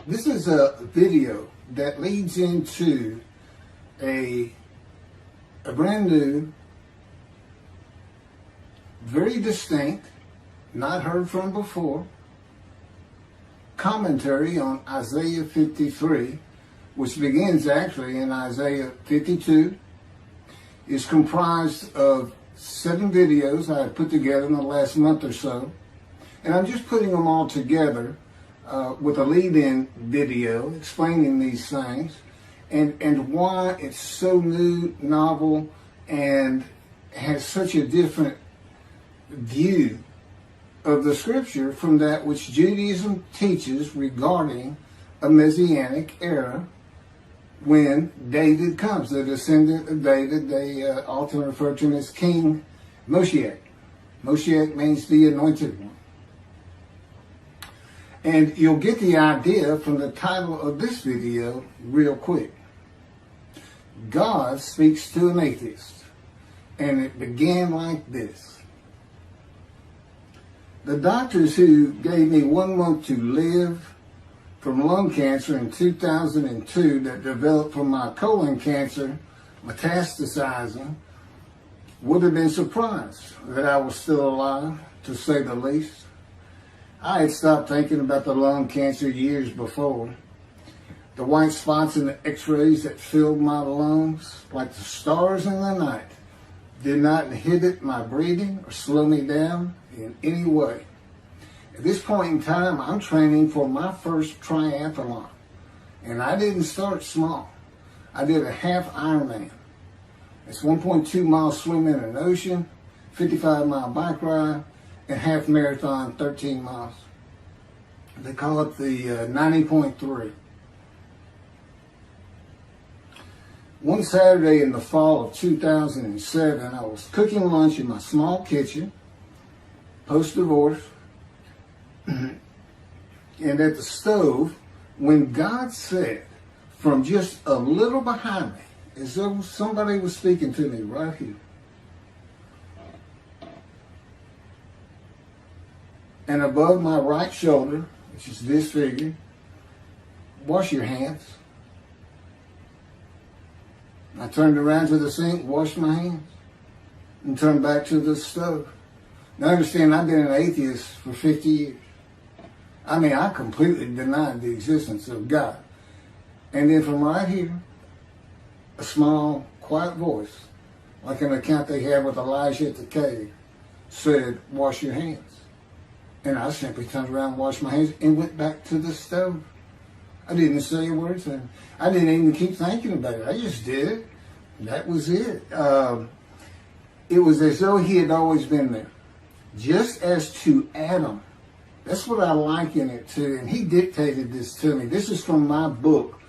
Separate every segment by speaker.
Speaker 1: This is a video that leads into a brand new, very distinct, not heard from before, commentary on Isaiah 53, which begins actually in Isaiah 52. It's comprised of 7 videos I have put together in the last month or so. And I'm just putting them all together with a lead-in video explaining these things and why it's so new, novel, and has such a different view of the scripture from that which Judaism teaches regarding a messianic era when David comes, the descendant of David. They often refer to him as King Moshiach. Moshiach means the anointed one. And you'll get the idea from the title of this video real quick. God speaks to an atheist. And it began like this. The doctors who gave me 1 month to live from lung cancer in 2002 that developed from my colon cancer, metastasizing, would have been surprised that I was still alive, to say the least. I had stopped thinking about the lung cancer years before. The white spots in the x-rays that filled my lungs, like the stars in the night, did not inhibit my breathing or slow me down in any way. At this point in time, I'm training for my first triathlon. And I didn't start small. I did a half Ironman. It's 1.2 miles swim in an ocean, 55-mile bike ride, and half marathon, 13 miles. They call it the 90.3. One Saturday in the fall of 2007, I was cooking lunch in my small kitchen, post-divorce, and at the stove, when God said, from just a little behind me, as though somebody was speaking to me right here, and above my right shoulder, which is this figure, wash your hands. I turned around to the sink, washed my hands, and turned back to the stove. Now understand, I've been an atheist for 50 years. I mean, I completely denied the existence of God. And then from right here, a small, quiet voice, like an account they had with Elijah at the cave, said, wash your hands. And I simply turned around, washed my hands, and went back to the stove. I didn't say a word to him. I didn't even keep thinking about it. I just did it. That was it. It was as though he had always been there. Just as to Adam. That's what I liken it to. And he dictated this to me. This is from my book,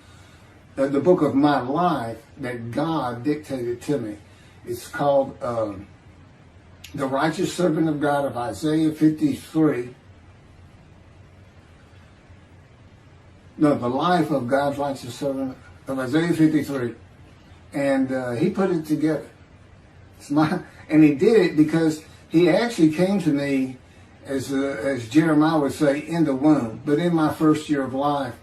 Speaker 1: the book of my life that God dictated to me. It's called The Righteous Servant of God of Isaiah 53. No, the life of God's righteous servant of Isaiah 53. And he put it together. And he did it because he actually came to me, as Jeremiah would say, in the womb, but in my first year of life.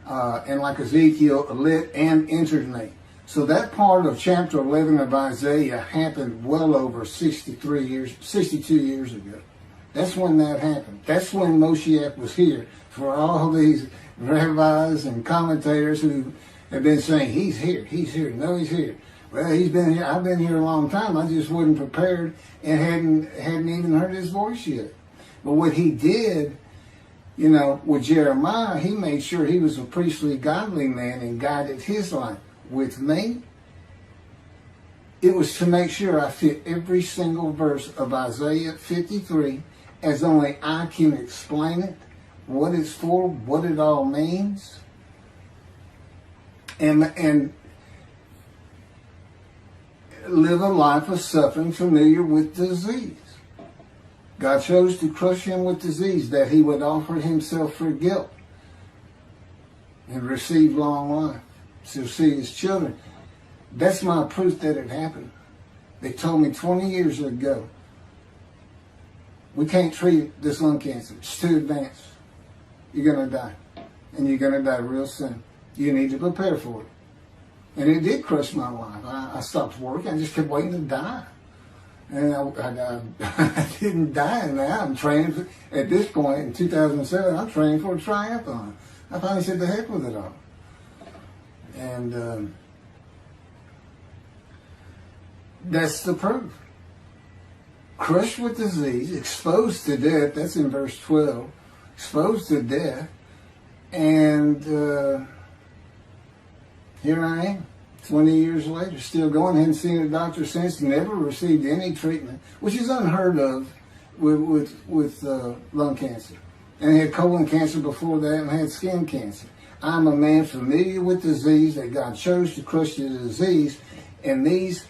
Speaker 1: And like Ezekiel, lit and entered me. So that part of chapter 11 of Isaiah happened well over 62 years ago. That's when that happened. That's when Moshiach was here. For all these rabbis and commentators who have been saying, he's here, no, he's here. Well, he's been here. I've been here a long time. I just wasn't prepared and hadn't even heard his voice yet. But what he did, you know, with Jeremiah, he made sure he was a priestly, godly man and guided his life. With me, it was to make sure I fit every single verse of Isaiah 53 as only I can explain it, what it's for, what it all means, and live a life of suffering familiar with disease. God chose to crush him with disease that he would offer himself for guilt and receive long life to see his children. That's my proof that it happened. They told me 20 years ago, we can't treat this lung cancer. It's too advanced. You're going to die. and you're going to die real soon. You need to prepare for it. And it did crush my life. I stopped working. I just kept waiting to die. And I didn't die now. I'm training for, at this point in 2007, I'm training for a triathlon. I finally said the heck with it all. And that's the proof. Crushed with disease, exposed to death, that's in verse 12, exposed to death, and here I am, 20 years later, still going. Hadn't seen a doctor since, never received any treatment, which is unheard of with lung cancer. And I had colon cancer before that, and I had skin cancer. I'm a man familiar with disease, that God chose to crush the disease, and these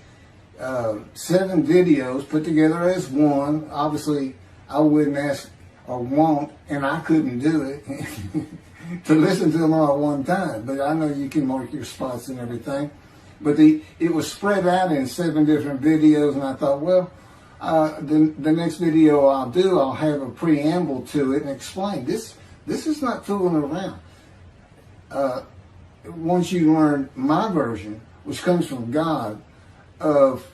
Speaker 1: 7 videos put together as one. Obviously, I wouldn't ask or want, and I couldn't do it, to listen to them all at one time. But I know you can mark your spots and everything. But it was spread out in 7 different videos, and I thought, well, the next video I'll do, I'll have a preamble to it and explain. This is not fooling around. Once you learn my version, which comes from God, of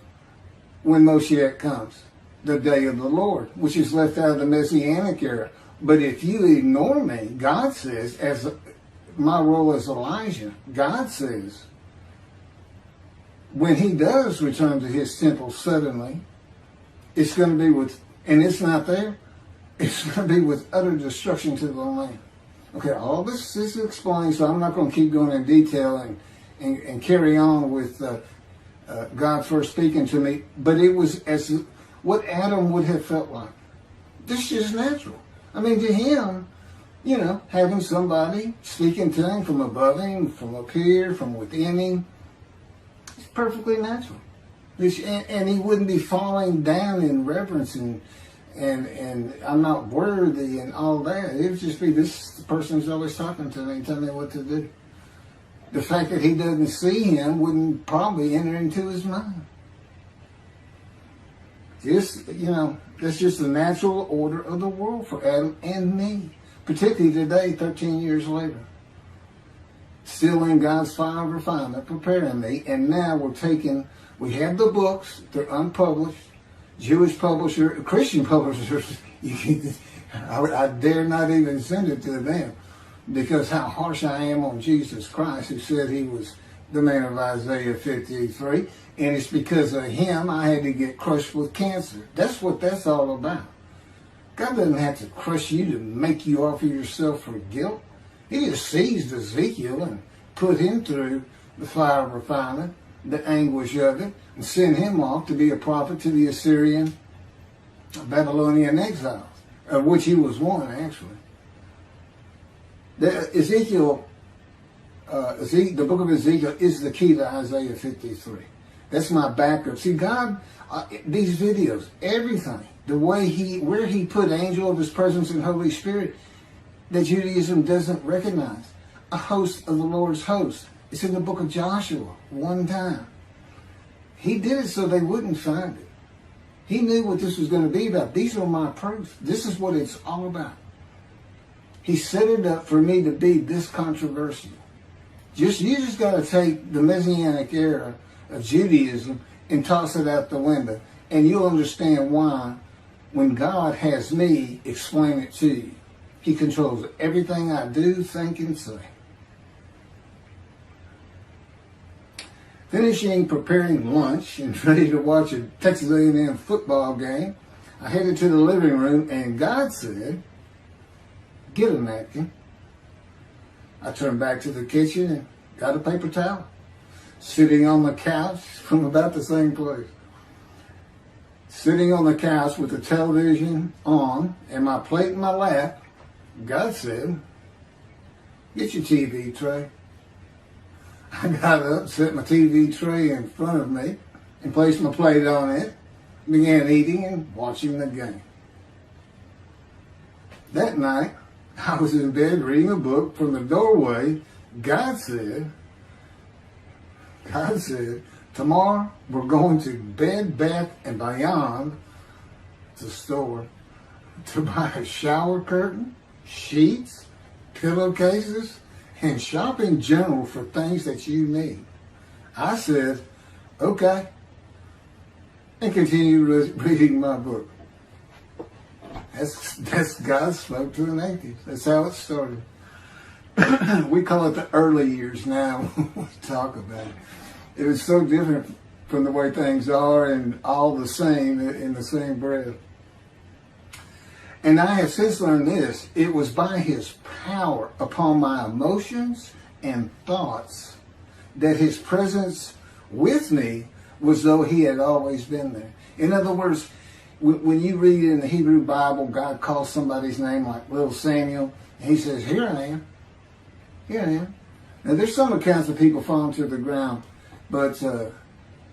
Speaker 1: when Moshiach comes, the day of the Lord, which is left out of the Messianic era. But if you ignore me, God says, as my role as Elijah, God says, when he does return to his temple suddenly, it's going to be with, and it's not there, it's going to be with utter destruction to the land. Okay, all this is explained, so I'm not going to keep going in detail and carry on with God first speaking to me, but it was as what Adam would have felt like. This is natural. I mean, to him, you know, having somebody speaking to him from above him, from up here, from within him, it's perfectly natural. And he wouldn't be falling down in reverence and I'm not worthy and all that. It would just be, this person's always talking to me and telling me what to do. The fact that he doesn't see him wouldn't probably enter into his mind. Just, you know, that's just the natural order of the world for Adam and me. Particularly today, 13 years later. Still in God's fire of refinement, preparing me. And now we have the books, they're unpublished. Jewish publisher, Christian publishers, I dare not even send it to them. Because how harsh I am on Jesus Christ, who said he was the man of Isaiah 53. And it's because of him I had to get crushed with cancer. That's what that's all about. God doesn't have to crush you to make you offer yourself for guilt. He just seized Ezekiel and put him through the fire of refinement, the anguish of it, and sent him off to be a prophet to the Assyrian, Babylonian exiles, of which he was one, actually. The book of Ezekiel is the key to Isaiah 53. That's my backup. See, God, these videos, everything, the way where he put angel of his presence and Holy Spirit, that Judaism doesn't recognize. A host of the Lord's host. It's in the book of Joshua, one time. He did it so they wouldn't find it. He knew what this was going to be about. These are my proofs. This is what it's all about. He set it up for me to be this controversial. You just got to take the Messianic era of Judaism and toss it out the window. And you'll understand why when God has me explain it to you. He controls everything I do, think, and say. Finishing preparing lunch and ready to watch a Texas A&M football game, I headed to the living room and God said, "Get a napkin." I turned back to the kitchen and got a paper towel. Sitting on the couch from about the same place. Sitting on the couch with the television on and my plate in my lap, God said, "Get your TV tray." I got up, set my TV tray in front of me, and placed my plate on it, began eating and watching the game. That night, I was in bed reading a book. From the doorway, God said, "Tomorrow we're going to Bed Bath & Beyond, the store, to buy a shower curtain, sheets, pillowcases, and shop in general for things that you need. I said, okay, and continued reading my book. That's God spoke to an atheist. That's how it started. We call it the early years now when we talk about it. It was so different from the way things are and all the same in the same breath. And I have since learned this. It was by his power upon my emotions and thoughts that his presence with me was though he had always been there. In other words, when you read in the Hebrew Bible, God calls somebody's name like little Samuel, and he says, here I am. Here I am. Now there's some accounts of people falling to the ground, but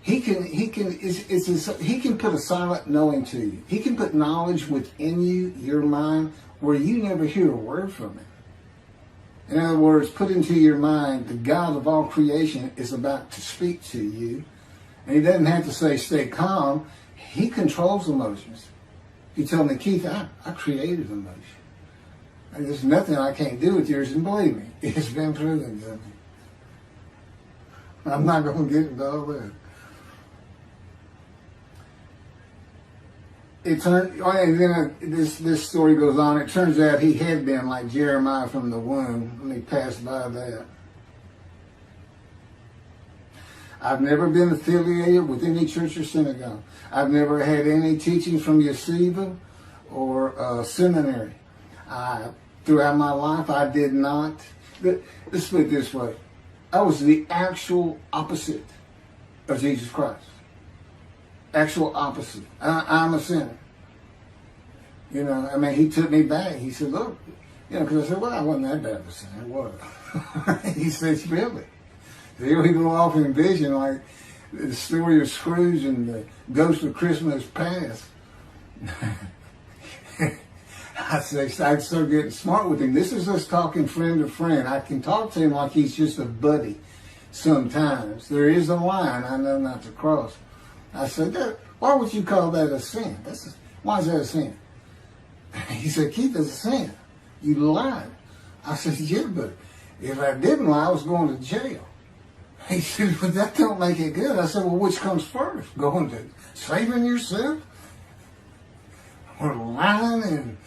Speaker 1: he can put a silent knowing to you. He can put knowledge within you, your mind, where you never hear a word from him. In other words, put into your mind the God of all creation is about to speak to you. And he doesn't have to say, stay calm. He controls emotions. He told me, Keith, I created emotion. And there's nothing I can't do with yours. And believe me, it's been proven to me. I'm not going to get into all that. And then this story goes on. It turns out he had been like Jeremiah from the womb when he passed by that. I've never been affiliated with any church or synagogue. I've never had any teachings from yeshiva or seminary. Throughout my life, I did not. Let's put it this way. I was the actual opposite of Jesus Christ. Actual opposite. I'm a sinner. You know, I mean, he took me back. He said, look, you know, because I said, well, I wasn't that bad of a sinner, was I? He said, really? Here we go off in vision like the story of Scrooge and the Ghost of Christmas Past. I started getting smart with him. This is us talking friend to friend. I can talk to him like he's just a buddy sometimes. There is a line I know not to cross. I said, why would you call that a sin? Why is that a sin? He said, Keith, it's a sin. You lied. I said, yeah, but if I didn't lie, I was going to jail. He said, but that don't make it good. I said, well, which comes first? Going to saving yourself? Or lying? And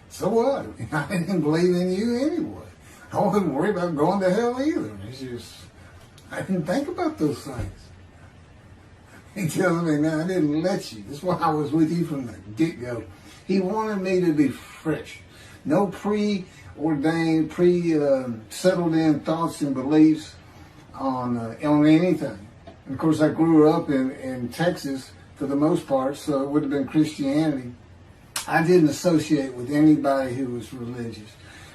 Speaker 1: so what? I didn't believe in you anyway. I wasn't worried about going to hell either. It's just, I didn't think about those things. He tells me, no, I didn't let you. That's why I was with you from the get-go. He wanted me to be fresh. No preordained, settled in thoughts and beliefs on anything. And of course, I grew up in Texas for the most part, so it would have been Christianity. I didn't associate with anybody who was religious.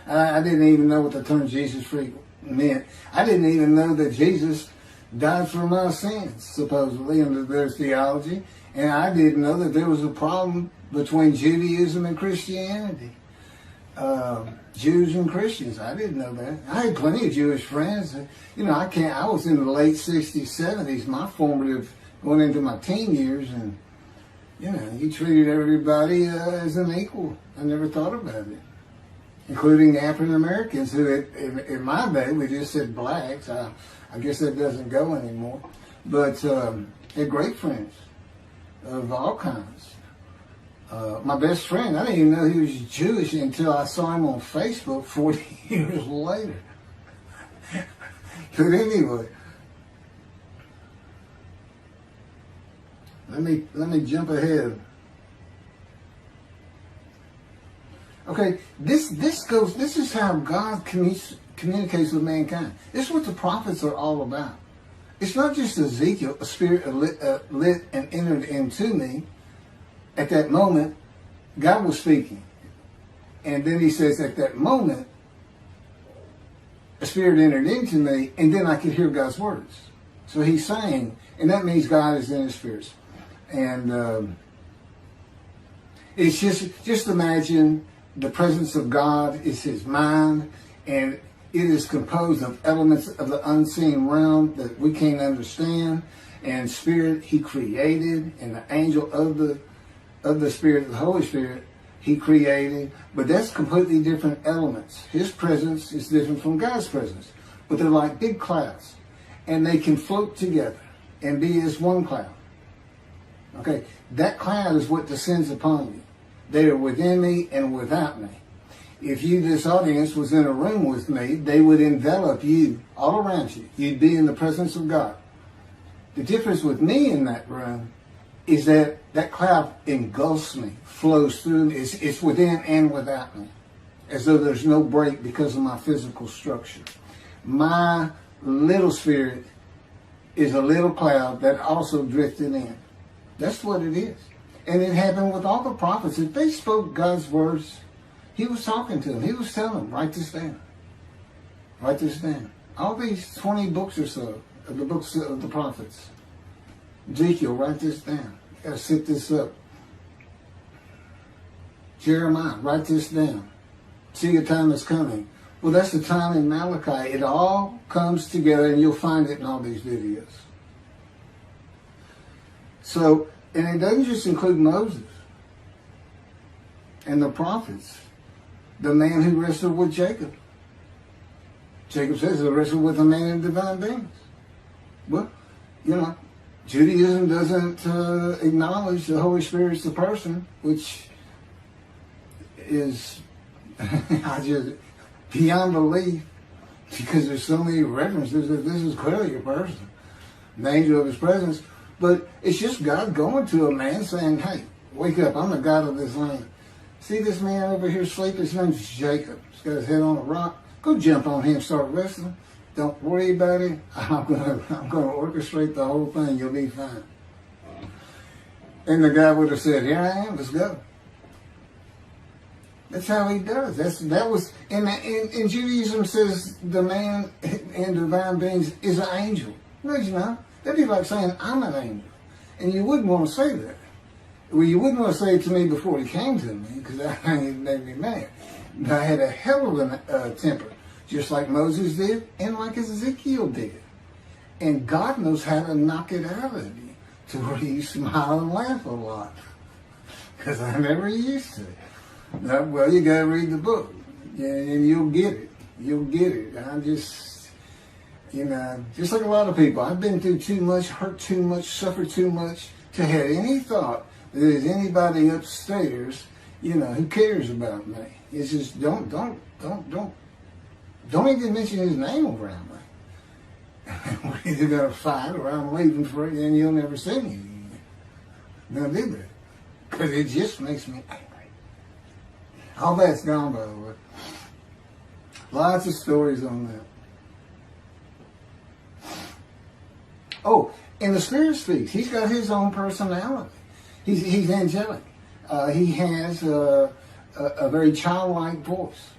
Speaker 1: I didn't even know what the term Jesus freak meant. I didn't even know that Jesus died for my sins, supposedly, under their theology. And I didn't know that there was a problem between Judaism and Christianity. Jews and Christians. I didn't know that. I had plenty of Jewish friends. You know, I was in the late 60s, 70s, my formative, going into my teen years, and, you know, you treated everybody as an equal. I never thought about it. Including African Americans, who in my day, we just said blacks. I guess that doesn't go anymore. But had great friends of all kinds. My best friend, I didn't even know he was Jewish until I saw him on Facebook 40 years later. But anyway, let me jump ahead. Okay, this is how God communicates with mankind. This is what the prophets are all about. It's not just Ezekiel, a spirit lit and entered into me. At that moment, God was speaking. And then he says, at that moment, a spirit entered into me, and then I could hear God's words. So he's saying, and that means God is in his spirits. And it's just imagine the presence of God is his mind, and it is composed of elements of the unseen realm that we can't understand. And spirit he created, and the angel of the Spirit, the Holy Spirit, He created, but that's completely different elements. His presence is different from God's presence, but they're like big clouds, and they can float together and be as one cloud. Okay, that cloud is what descends upon you. They are within me and without me. If you, this audience, was in a room with me, they would envelop you all around you. You'd be in the presence of God. The difference with me in that room is that that cloud engulfs me, flows through me. It's within and without me, as though there's no break because of my physical structure. My little spirit is a little cloud that also drifted in. That's what it is. And it happened with all the prophets. If they spoke God's words, he was talking to them. He was telling them, write this down. Write this down. All these 20 books or so of the books of the prophets. Ezekiel, write this down. You gotta set this up. Jeremiah, write this down. See, a time is coming. Well, that's the time in Malachi. It all comes together, and you'll find it in all these videos. So, and it doesn't just include Moses and the prophets. The man who wrestled with Jacob. Jacob says he wrestled with a man in divine beings. Well, you know, Judaism doesn't acknowledge the Holy Spirit's the person, which is I just beyond belief, because there's so many references that this is clearly a person, the angel of his presence. But it's just God going to a man saying, hey, wake up, I'm the God of this land. See this man over here sleeping? His name's Jacob. He's got his head on a rock. Go jump on him, start wrestling. Don't worry about it. I'm gonna orchestrate the whole thing. You'll be fine. And the guy would have said, here I am, let's go. That's how he does. That was in Judaism says the man in divine beings is an angel. No, you know. That'd be like saying I'm an angel. And you wouldn't want to say that. Well, you wouldn't want to say it to me before he came to me, because that made me mad. But I had a hell of a temper, just like Moses did and like Ezekiel did. And God knows how to knock it out of you to where you smile and laugh a lot. Because I never used to. Now, well, you got to read the book, and you'll get it. You'll get it. I'm just, you know, just like a lot of people, I've been through too much, hurt too much, suffered too much to have any thought that there's anybody upstairs, you know, who cares about me. It's just don't even mention his name around me. We're either gonna fight or I'm leaving for it, and you'll never see me again. Now do that, because it just makes me angry. All that's gone, by the way. Lots of stories on that. Oh, and the Spirit speaks. He's got his own personality. He's angelic. He has a very childlike voice,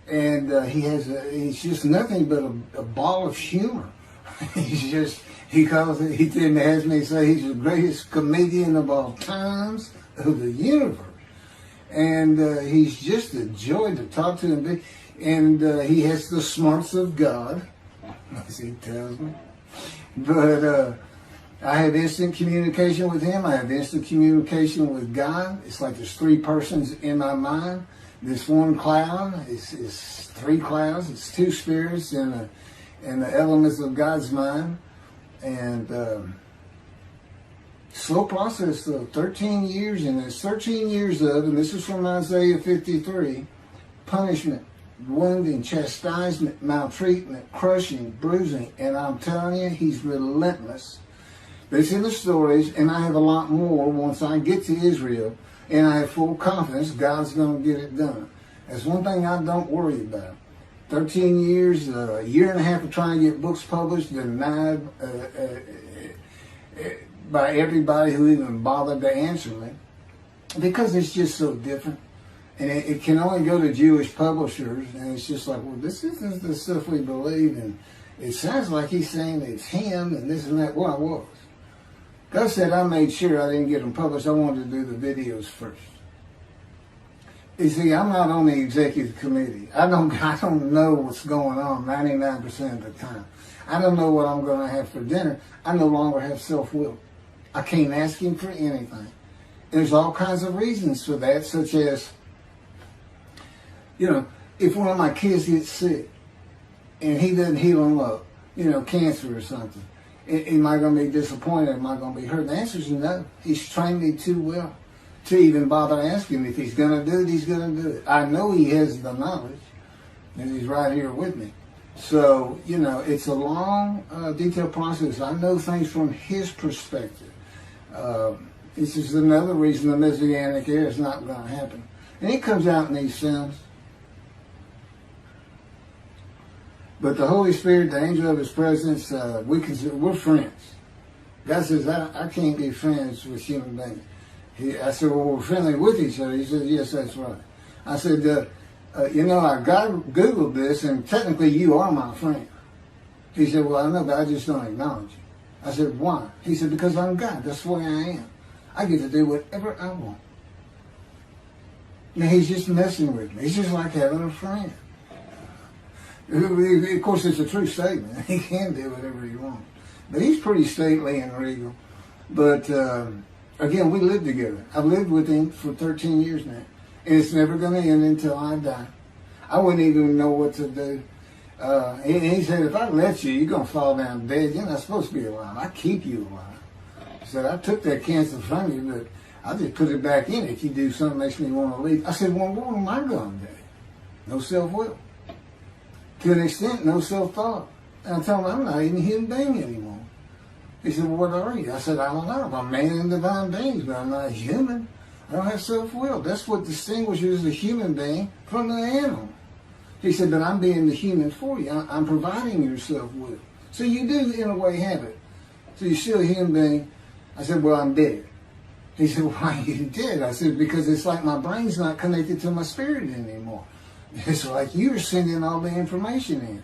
Speaker 1: and he's just nothing but a ball of humor. He has me say he's the greatest comedian of all times of the universe, and he's just a joy to talk to and be. And he has the smarts of God, as he tells me. But I have instant communication with him. I have instant communication with God. It's like there's three persons in my mind. This one cloud is three clouds. It's two spirits in the elements of God's mind. And slow process, though. 13 years, and there's 13 years of, and this is from Isaiah 53, punishment, wounding, chastisement, maltreatment, crushing, bruising. And I'm telling you, he's relentless. It's in the stories, and I have a lot more once I get to Israel, and I have full confidence God's going to get it done. That's one thing I don't worry about. 13 years, a year and a half of trying to get books published, denied by everybody who even bothered to answer me, because it's just so different. And it can only go to Jewish publishers, and it's just like, well, this isn't the stuff we believe, and it sounds like he's saying it's him, and this and that. Well, I was. God said I made sure I didn't get them published. I wanted to do the videos first. You see, I'm not on the executive committee. I don't know what's going on 99% of the time. I don't know what I'm going to have for dinner. I no longer have self-will. I can't ask him for anything. There's all kinds of reasons for that, such as, if one of my kids gets sick and he doesn't heal them up, cancer or something, am I going to be disappointed? Am I going to be hurt? The answer is no. He's trained me too well to even bother asking him. If he's going to do it, he's going to do it. I know he has the knowledge, and he's right here with me. So, it's a long, detailed process. I know things from his perspective. This is another reason the Messianic era is not going to happen. And it comes out in these films. But the Holy Spirit, the angel of his presence, we're friends. God says, I can't be friends with human beings. I said, well, we're friendly with each other. He said, yes, that's right. I said, I Googled this, and technically you are my friend. He said, well, I know, but I just don't acknowledge you. I said, why? He said, because I'm God. That's the way I am. I get to do whatever I want. Now, he's just messing with me. He's just like having a friend. Of course, it's a true statement. He can do whatever he wants. But he's pretty stately and regal. But, again, we live together. I've lived with him for 13 years now. And it's never going to end until I die. I wouldn't even know what to do. He said, if I let you, you're going to fall down dead. You're not supposed to be alive. I keep you alive. He said, I took that cancer from you, but I just put it back in if you do something that makes me want to leave. I said, well, what am I going to do? No self-will. To an extent, no self-thought. And I told him, I'm not even a human being anymore. He said, well, what are you? I said, I don't know. I'm a man in divine beings, but I'm not human. I don't have self-will. That's what distinguishes the human being from the animal. He said, but I'm being the human for you. I'm providing your self-will. So you do, in a way, have it. So you're still a human being. I said, well, I'm dead. He said, why are you dead? I said, because it's like my brain's not connected to my spirit anymore. It's like you're sending all the information in.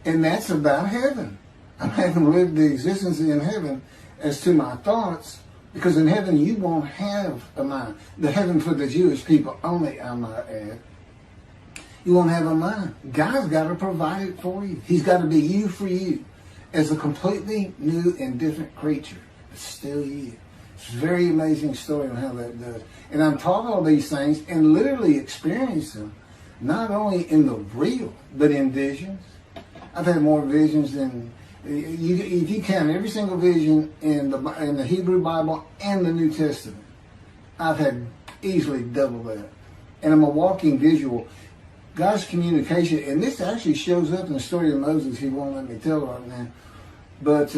Speaker 1: And that's about heaven. I haven't lived the existence in heaven as to my thoughts, because in heaven you won't have a mind. The heaven for the Jewish people only, I might add. You won't have a mind. God's got to provide it for you. He's got to be you for you as a completely new and different creature. But still you. It's a very amazing story on how that does. And I'm taught all these things and literally experience them, not only in the real, but in visions. I've had more visions than, if you count every single vision in the Hebrew Bible and the New Testament, I've had easily double that. And I'm a walking visual. God's communication, and this actually shows up in the story of Moses. He won't let me tell right now. But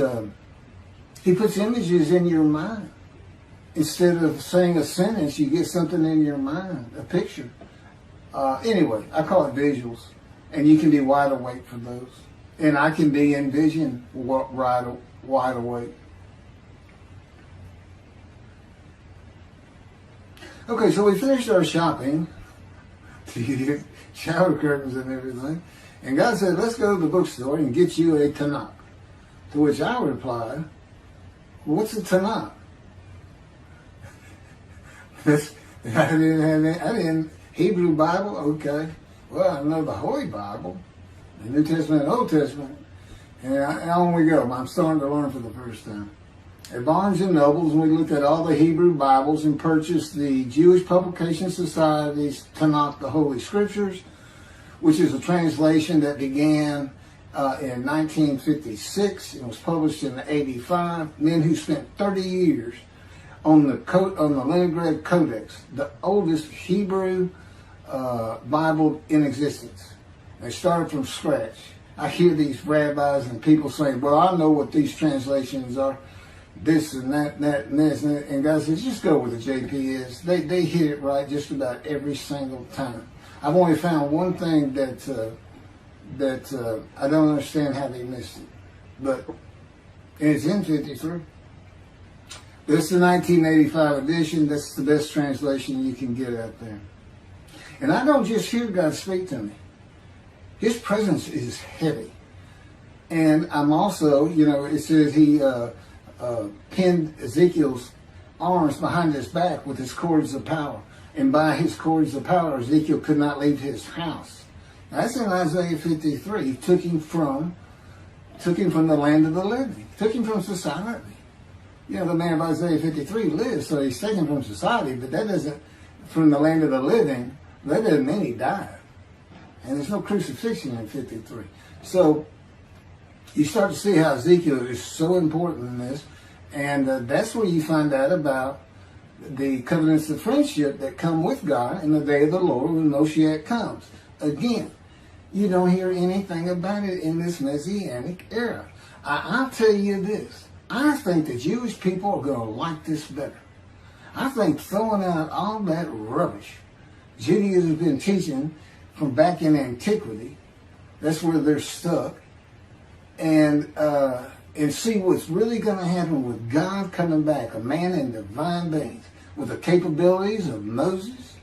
Speaker 1: he puts images in your mind. Instead of saying a sentence, you get something in your mind, a picture. Anyway, I call it visuals. And you can be wide awake for those. And I can be in vision wide awake. Okay, so we finished our shopping. Shower curtains and everything. And God said, let's go to the bookstore and get you a Tanakh. To which I replied, what's a Tanakh? I didn't Hebrew Bible, okay. Well, I know the Holy Bible, the New Testament and Old Testament. And on we go. I'm starting to learn for the first time. At Barnes & Noble's, we looked at all the Hebrew Bibles and purchased the Jewish Publication Society's Tanakh, the Holy Scriptures, which is a translation that began in 1956. It was published in 85. Men who spent 30 years on the Leningrad Codex, the oldest Hebrew Bible in existence. They started from scratch. I hear these rabbis and people saying, well, I know what these translations are. This and that, and this, and that. And God says, just go where the JP is. They hit it right just about every single time. I've only found one thing that I don't understand how they missed it. But it's in 53. This is the 1985 edition. That's the best translation you can get out there. And I don't just hear God speak to me. His presence is heavy. And I'm also, it says he pinned Ezekiel's arms behind his back with his cords of power. And by his cords of power, Ezekiel could not leave his house. That's in Isaiah 53. He took him from the land of the living. Took him from society. You know, the man of Isaiah 53 lives, so he's taken from society, but that doesn't, from the land of the living, that doesn't mean he died. And there's no crucifixion in 53. So you start to see how Ezekiel is so important in this, and that's where you find out about the covenants of friendship that come with God in the day of the Lord when Moshiach comes. Again, you don't hear anything about it in this Messianic era. I'll tell you this. I think the Jewish people are going to like this better. I think throwing out all that rubbish Judaism has been teaching from back in antiquity, that's where they're stuck, and see what's really going to happen with God coming back, a man in divine beings, with the capabilities of Moses,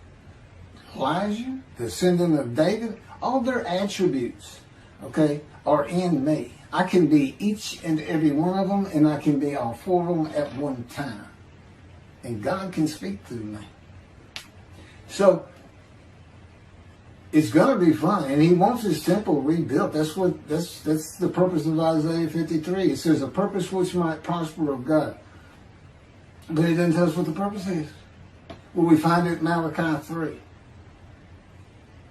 Speaker 1: Elijah, the descendant of David. All their attributes, okay, are in me. I can be each and every one of them, and I can be all four of them at one time. And God can speak through me. So it's going to be fun, and he wants his temple rebuilt. That's the purpose of Isaiah 53. It says a purpose which might prosper of God. But it doesn't tell us what the purpose is. Well, we find it in Malachi 3.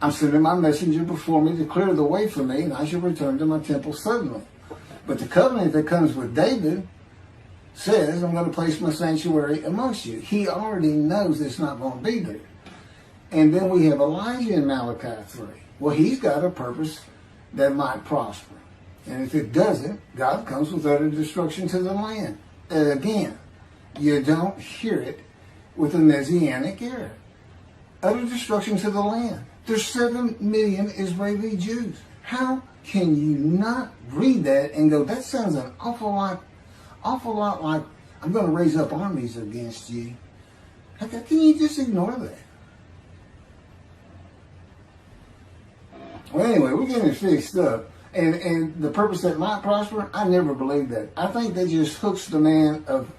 Speaker 1: I'm sending my messenger before me to clear the way for me, and I shall return to my temple suddenly. But the covenant that comes with David says, I'm going to place my sanctuary amongst you. He already knows it's not going to be there. And then we have Elijah in Malachi 3. Well, he's got a purpose that might prosper. And if it doesn't, God comes with utter destruction to the land. And again, you don't hear it with the Messianic era. Utter destruction to the land. There's 7 million Israeli Jews. How can you not read that and go, that sounds an awful lot like I'm going to raise up armies against you? How can you just ignore that? Well, anyway, we're getting it fixed up. And the purpose that might prosper, I never believed that. I think that just hooks the man of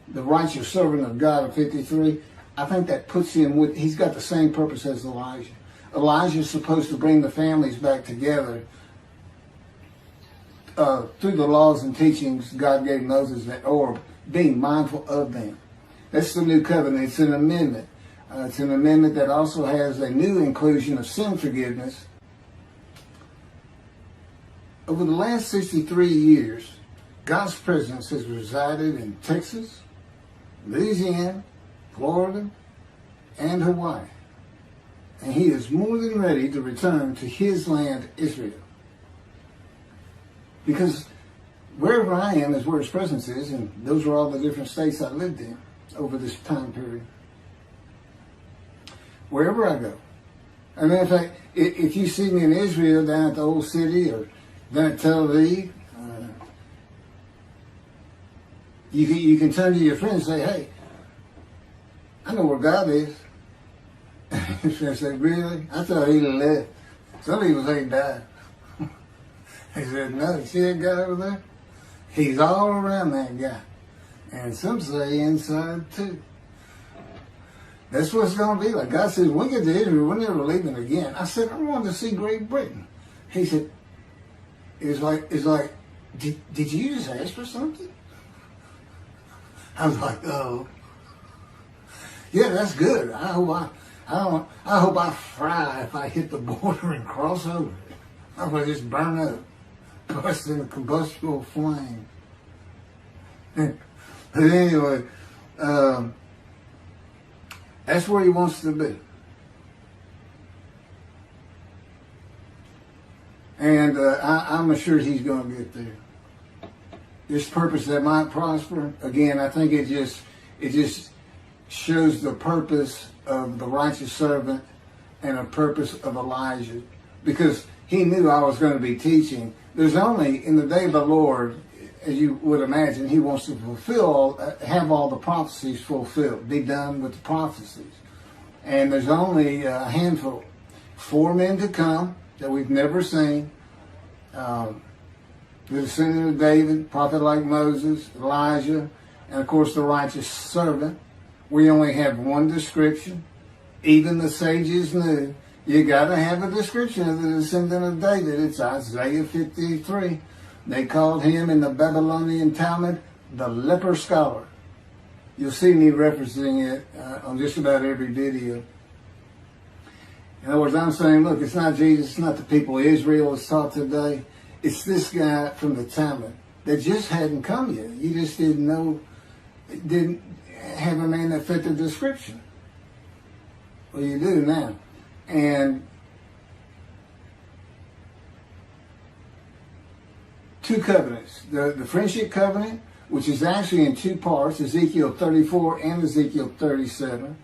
Speaker 1: the righteous servant of God of 53. I think that puts him with, he's got the same purpose as Elijah. Elijah is supposed to bring the families back together through the laws and teachings God gave Moses, or being mindful of them. That's the new covenant. It's an amendment. It's an amendment that also has a new inclusion of sin forgiveness. Over the last 63 years, God's presence has resided in Texas, Louisiana, Florida, and Hawaii. And he is more than ready to return to his land, Israel. Because wherever I am is where his presence is, and those are all the different states I lived in over this time period. Wherever I go. As a matter of fact, if you see me in Israel down at the old city or down at Tel Aviv, you can turn to your friend and say, hey, I know where God is. I said, really? I thought he left. Some people say he died. He said, no, you see that guy over there? He's all around that guy. And some say inside too. That's what it's going to be like. God says, when we get to Israel, we're never leaving again. I said, I wanted to see Great Britain. He said, it's like, did you just ask for something? I was like, oh. Yeah, that's good. I hope I fry if I hit the border and cross over. I'm going to just burn up, burst in a combustible flame. But anyway, that's where he wants to be. And I'm assured he's going to get there. This purpose that might prosper, again, I think it just shows the purpose of the righteous servant and a purpose of Elijah. Because he knew I was going to be teaching. There's only, in the day of the Lord, as you would imagine, he wants to have all the prophecies fulfilled, be done with the prophecies. And there's only a handful, 4 men to come that we've never seen. The descendant of David, prophet like Moses, Elijah, and of course the righteous servant. We only have one description. Even the sages knew you got to have a description of the descendant of David. It's Isaiah 53. They called him in the Babylonian Talmud the leper scholar. You'll see me referencing it on just about every video. In other words, I'm saying, look, it's not Jesus, it's not the people of Israel that's taught today. It's this guy from the Talmud that just hadn't come yet. You just didn't know, didn't have a name that fit the description. Well, you do now. And two covenants. The friendship covenant, which is actually in two parts, Ezekiel 34 and Ezekiel 37.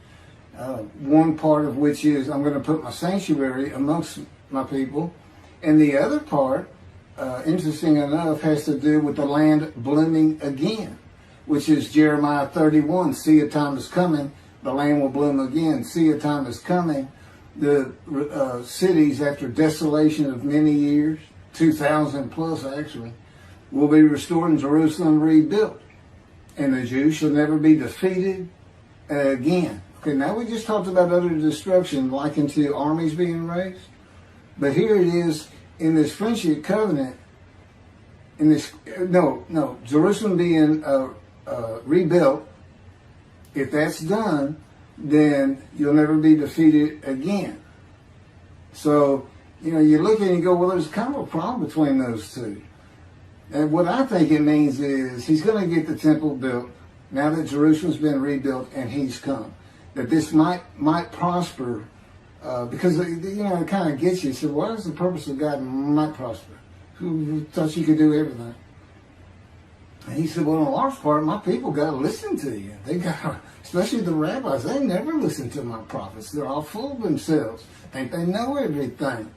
Speaker 1: One part of which is, I'm going to put my sanctuary amongst my people. And the other part, interesting enough, has to do with the land blooming again, which is Jeremiah 31. See, a time is coming, the land will bloom again. See, a time is coming, the cities, after desolation of many years, 2,000 plus actually, will be restored and Jerusalem rebuilt. And the Jews shall never be defeated again. Okay, now we just talked about utter destruction likened to armies being raised. But here it is in this friendship covenant, in this, Jerusalem being rebuilt. If that's done, then you'll never be defeated again. So, you look at it and go, well, there's kind of a problem between those two. And what I think it means is he's going to get the temple built now that Jerusalem's been rebuilt and he's come. That this might prosper because, it kind of gets you. So what is the purpose of God might prosper? Who thought you could do everything? And he said, well, in a large part, my people got to listen to you. They got, especially the rabbis, they never listen to my prophets. They're all full of themselves. Think they know everything.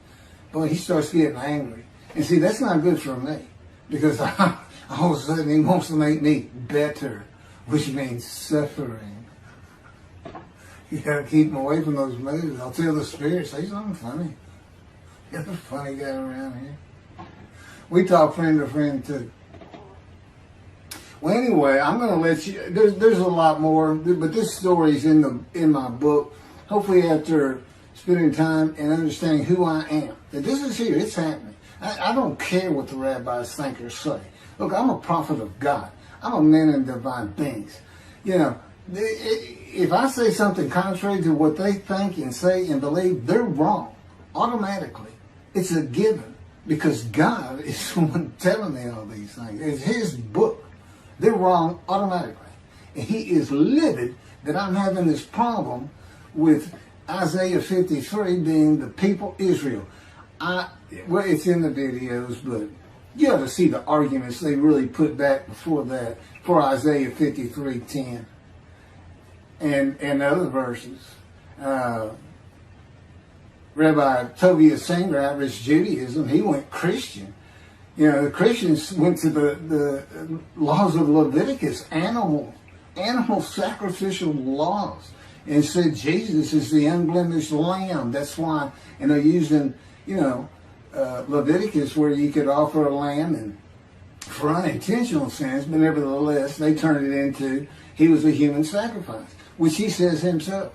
Speaker 1: Boy, he starts getting angry. And see, that's not good for me. Because all of a sudden he wants to make me better, which means suffering. You got to keep him away from those moves. I'll tell the Spirit, say something funny. You're the funny guy around here. We talk friend to friend too. Well, anyway, I'm going to let you. There's a lot more, but this story's in my book. Hopefully, after spending time and understanding who I am, that this is here. It's happening. I don't care what the rabbis think or say. Look, I'm a prophet of God. I'm a man in divine things. If I say something contrary to what they think and say and believe, they're wrong automatically. It's a given because God is the one telling me all these things. It's His book. They're wrong automatically. And He is livid that I'm having this problem with Isaiah 53 being the people Israel. Well, it's in the videos, but you ought to see the arguments they really put back before that for Isaiah 53:10 and other verses. Rabbi Tovia Singer, Irish Judaism, he went Christian. The Christians went to the laws of Leviticus, animal sacrificial laws, and said Jesus is the unblemished lamb. That's why, and they're using, Leviticus where you could offer a lamb and for unintentional sins, but nevertheless, they turned it into he was a human sacrifice, which he says himself.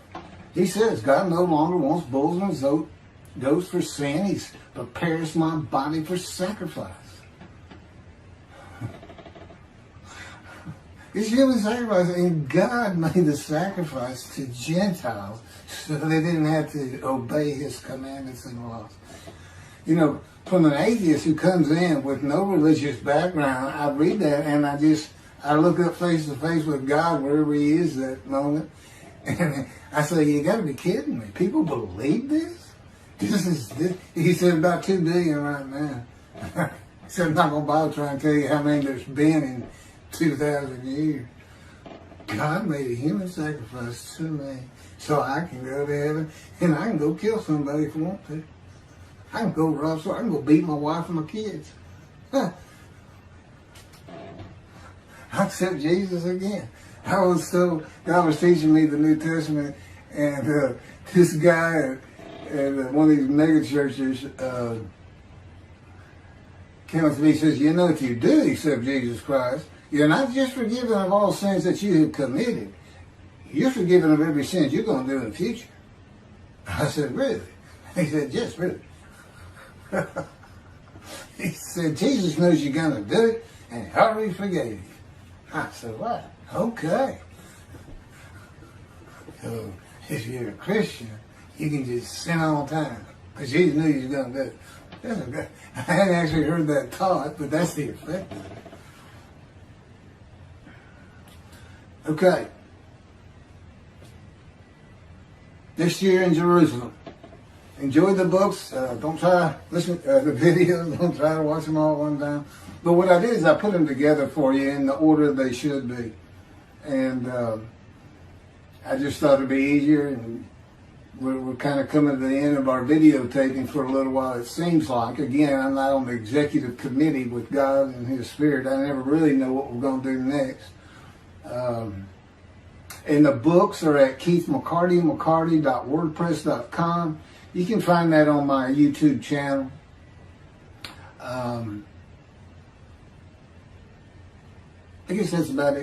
Speaker 1: He says, God no longer wants bulls and goats for sin. He prepares my body for sacrifice. It's human sacrifice, and God made the sacrifice to Gentiles so they didn't have to obey His commandments and laws. From an atheist who comes in with no religious background, I read that and I look up face to face with God wherever He is that moment, and I say, you got to be kidding me. People believe this? He said about 2 billion right now. He said, I'm not going to bother trying to tell you how many there's been in 2,000 years. God made a human sacrifice to me so I can go to heaven and I can go kill somebody if I want to. I can go rob someone. I can go beat my wife and my kids. I accept Jesus again. God was teaching me the New Testament, and this guy at one of these mega churches came up to me and says, if you do accept Jesus Christ, you're not just forgiven of all sins that you have committed. You're forgiven of every sin you're going to do in the future. I said, really? He said, yes, really. He said, Jesus knows you're going to do it, and he already forgave you. I said, what? Okay. So if you're a Christian, you can just sin all the time because Jesus knew you was going to do it. That's a good, I hadn't actually heard that taught, but that's the effect of it. Okay. This year in Jerusalem. Enjoy the books. Don't try to listen to the videos. Don't try to watch them all at one time. But what I did is I put them together for you in the order they should be. And I just thought it'd be easier. And we're kind of coming to the end of our videotaping for a little while, it seems like. Again, I'm not on the executive committee with God and His Spirit. I never really know what we're going to do next. And the books are at keithmccarty.wordpress.com. You can find that on my YouTube channel. I guess that's about it.